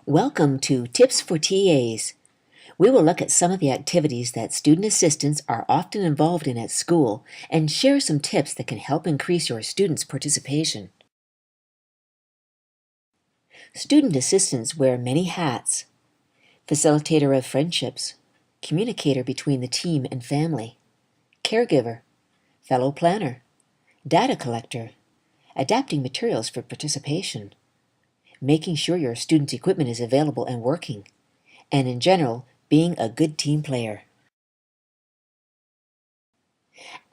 Welcome to Tips for TAs. We will look at some of the activities that student assistants are often involved in at school and share some tips that can help increase your students' participation. Student assistants wear many hats: facilitator of friendships, communicator between the team and family, caregiver, fellow planner, data collector, adapting materials for participation, making sure your students' equipment is available and working, and in general, being a good team player.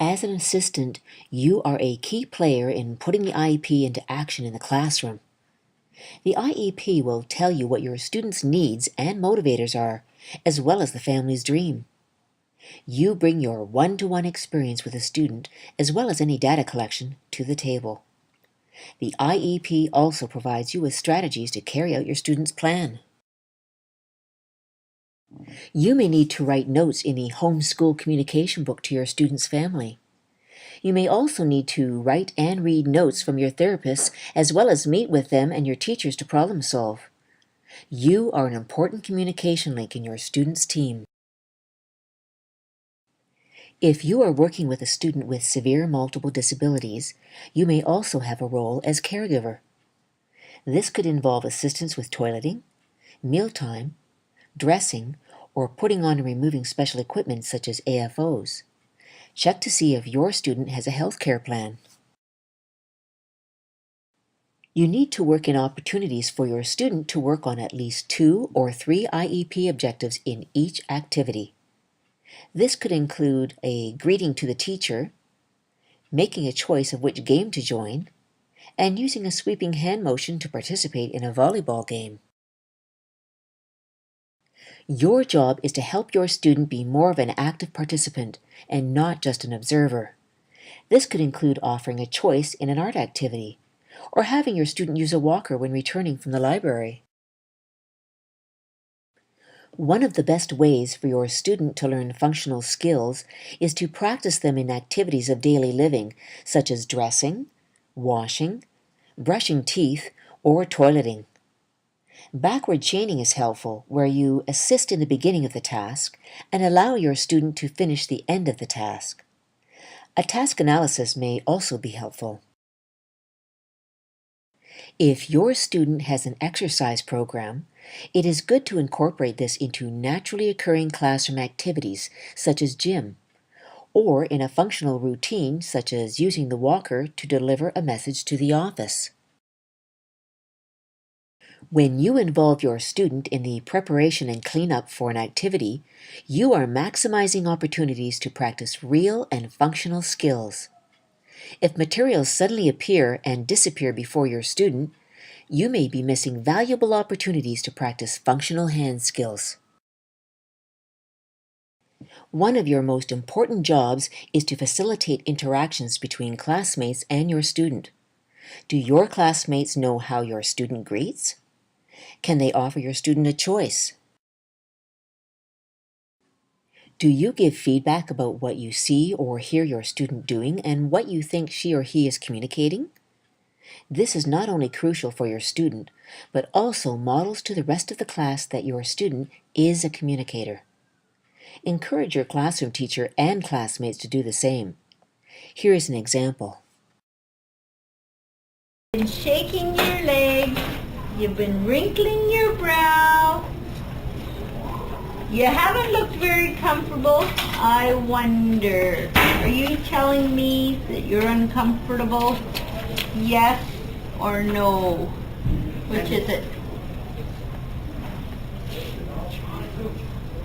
As an assistant, you are a key player in putting the IEP into action in the classroom. The IEP will tell you what your students' needs and motivators are, as well as the family's dream. You bring your one-to-one experience with a student, as well as any data collection, to the table. The IEP also provides you with strategies to carry out your student's plan. You may need to write notes in the homeschool communication book to your student's family. You may also need to write and read notes from your therapists, as well as meet with them and your teachers to problem solve. You are an important communication link in your student's team. If you are working with a student with severe multiple disabilities, you may also have a role as caregiver. This could involve assistance with toileting, mealtime, dressing, or putting on and removing special equipment such as AFOs. Check to see if your student has a health care plan. You need to work in opportunities for your student to work on at least 2 or 3 IEP objectives in each activity. This could include a greeting to the teacher, making a choice of which game to join, and using a sweeping hand motion to participate in a volleyball game. Your job is to help your student be more of an active participant and not just an observer. This could include offering a choice in an art activity, or having your student use a walker when returning from the library. One of the best ways for your student to learn functional skills is to practice them in activities of daily living, such as dressing, washing, brushing teeth, or toileting. Backward chaining is helpful, where you assist in the beginning of the task and allow your student to finish the end of the task. A task analysis may also be helpful. If your student has an exercise program, it is good to incorporate this into naturally occurring classroom activities, such as gym, or in a functional routine, such as using the walker to deliver a message to the office. When you involve your student in the preparation and cleanup for an activity, you are maximizing opportunities to practice real and functional skills. If materials suddenly appear and disappear before your student, you may be missing valuable opportunities to practice functional hand skills. One of your most important jobs is to facilitate interactions between classmates and your student. Do your classmates know how your student greets? Can they offer your student a choice? Do you give feedback about what you see or hear your student doing and what you think she or he is communicating? This is not only crucial for your student, but also models to the rest of the class that your student is a communicator. Encourage your classroom teacher and classmates to do the same. Here is an example. You've been shaking your leg, you've been wrinkling your brow, you haven't looked very comfortable. I wonder, are you telling me that you're uncomfortable? Yes or no? Which is it?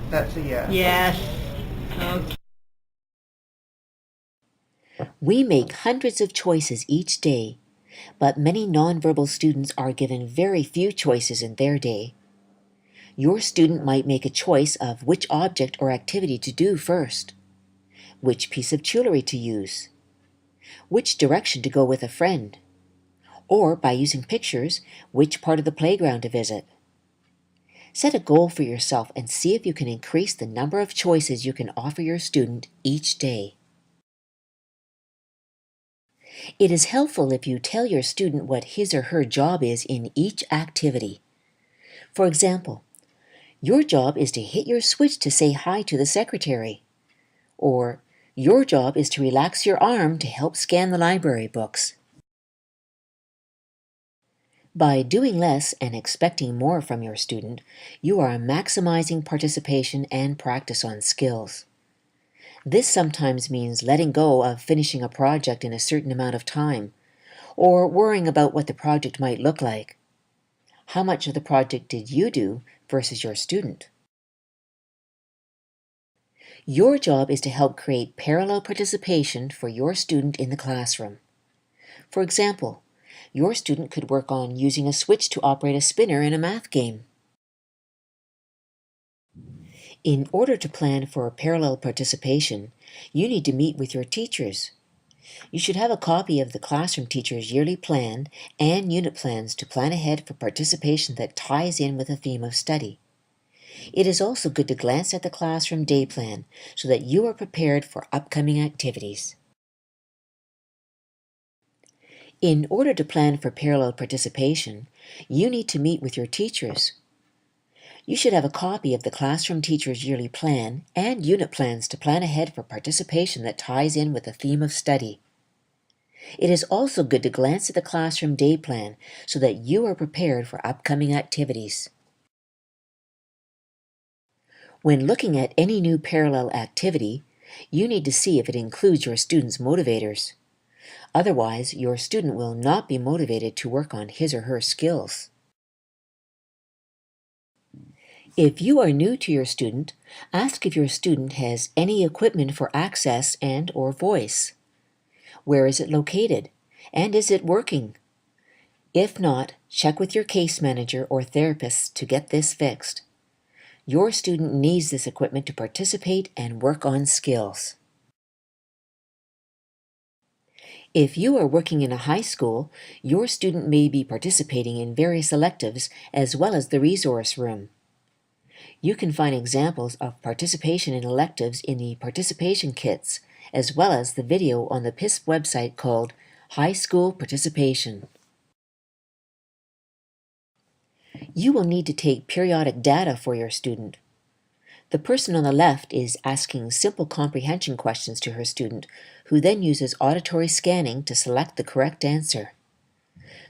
That's a yes. Yes. Okay. We make hundreds of choices each day, but many nonverbal students are given very few choices in their day. Your student might make a choice of which object or activity to do first, which piece of jewelry to use, which direction to go with a friend, or by using pictures, which part of the playground to visit. Set a goal for yourself and see if you can increase the number of choices you can offer your student each day. It is helpful if you tell your student what his or her job is in each activity. For example, your job is to hit your switch to say hi to the secretary. Or, your job is to relax your arm to help scan the library books. By doing less and expecting more from your student, you are maximizing participation and practice on skills. This sometimes means letting go of finishing a project in a certain amount of time, or worrying about what the project might look like. How much of the project did you do versus your student? Your job is to help create parallel participation for your student in the classroom. For example, your student could work on using a switch to operate a spinner in a math game. In order to plan for parallel participation, you need to meet with your teachers. You should have a copy of the classroom teacher's yearly plan and unit plans to plan ahead for participation that ties in with a theme of study. It is also good to glance at the classroom day plan so that you are prepared for upcoming activities. In order to plan for parallel participation, you need to meet with your teachers. You should have a copy of the classroom teacher's yearly plan and unit plans to plan ahead for participation that ties in with the theme of study. It is also good to glance at the classroom day plan so that you are prepared for upcoming activities. When looking at any new parallel activity, you need to see if it includes your student's motivators. Otherwise, your student will not be motivated to work on his or her skills. If you are new to your student, ask if your student has any equipment for access and/or voice. Where is it located? And is it working? If not, check with your case manager or therapist to get this fixed. Your student needs this equipment to participate and work on skills. If you are working in a high school, your student may be participating in various electives as well as the resource room. You can find examples of participation in electives in the participation kits, as well as the video on the PISP website called High School Participation. You will need to take periodic data for your student. The person on the left is asking simple comprehension questions to her student, who then uses auditory scanning to select the correct answer.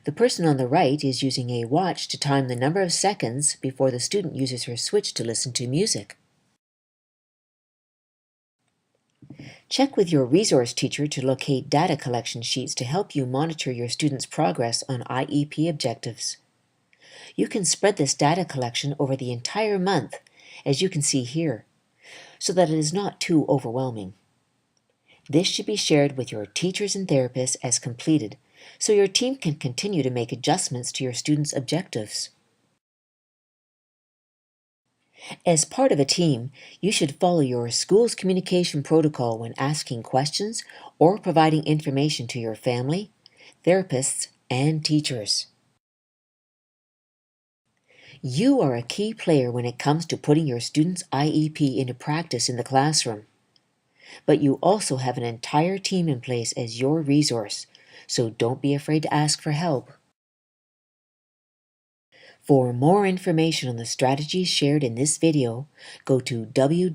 The person on the right is using a watch to time the number of seconds before the student uses her switch to listen to music. Check with your resource teacher to locate data collection sheets to help you monitor your student's progress on IEP objectives. You can spread this data collection over the entire month, as you can see here, so that it is not too overwhelming. This should be shared with your teachers and therapists as completed, so your team can continue to make adjustments to your students' objectives. As part of a team, you should follow your school's communication protocol when asking questions or providing information to your family, therapists, and teachers. You are a key player when it comes to putting your student's IEP into practice in the classroom. But you also have an entire team in place as your resource, so don't be afraid to ask for help. For more information on the strategies shared in this video, go to www.pisp.ca.